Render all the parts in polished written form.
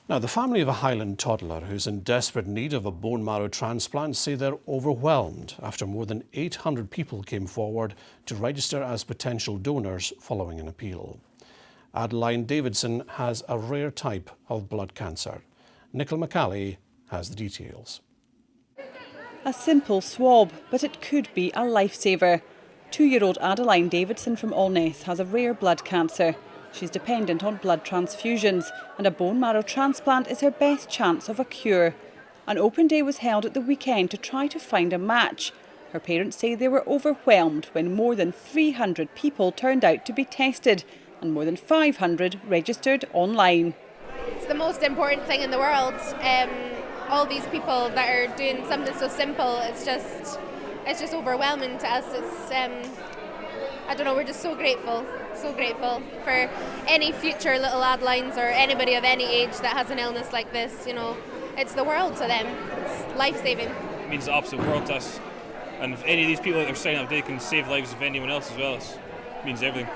Now, the family of a Highland toddler who's in desperate need of a bone marrow transplant say they're overwhelmed after more than 800 people came forward to register as potential donors following an appeal. Adeline Davidson has a rare type of blood cancer. Nicola McCally has the details. A simple swab, but it could be a lifesaver. 2-year-old Adeline Davidson from Alness has a rare blood cancer. She's dependent on blood transfusions, and a bone marrow transplant is her best chance of a cure. An open day was held at the weekend to try to find a match. Her parents say they were overwhelmed when more than 300 people turned out to be tested and more than 500 registered online. It's the most important thing in the world. All these people that are doing something so simple, it's just overwhelming to us. I don't know, we're just so grateful for any future little Adelines or anybody of any age that has an illness like this. You know, it's the world to them. It's life-saving. It means the absolute world to us. And if any of these people that are signing up, they can save lives of anyone else as well. It means everything.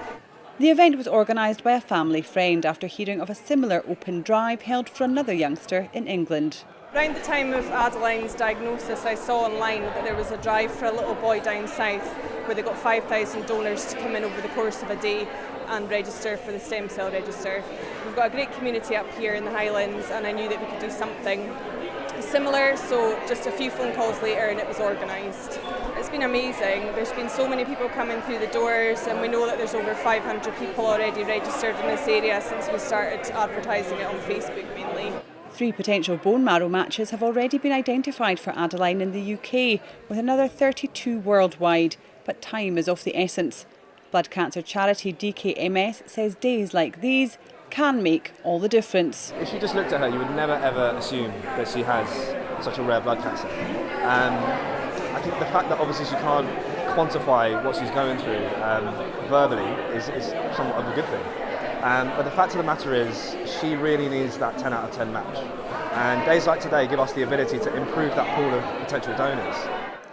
The event was organised by a family friend after hearing of a similar open drive held for another youngster in England. Around the time of Adeline's diagnosis, I saw online that there was a drive for a little boy down south where they got 5,000 donors to come in over the course of a day and register for the stem cell register. We've got a great community up here in the Highlands, and I knew that we could do something similar, so just a few phone calls later and it was organised. It's been amazing. There's been so many people coming through the doors, and we know that there's over 500 people already registered in this area since we started advertising it on Facebook mainly. 3 potential bone marrow matches have already been identified for Adeline in the UK, with another 32 worldwide, but time is of the essence. Blood cancer charity DKMS says days like these can make all the difference. If you just looked at her, you would never ever assume that she has such a rare blood cancer. I think the fact that obviously she can't quantify what she's going through verbally is somewhat of a good thing. But the fact of the matter is, she really needs that 10 out of 10 match. And days like today give us the ability to improve that pool of potential donors.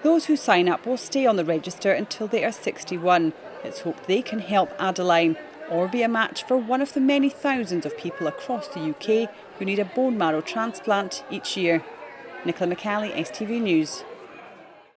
Those who sign up will stay on the register until they are 61. It's hoped they can help Adeline or be a match for one of the many thousands of people across the UK who need a bone marrow transplant each year. Nicola McCally, STV News.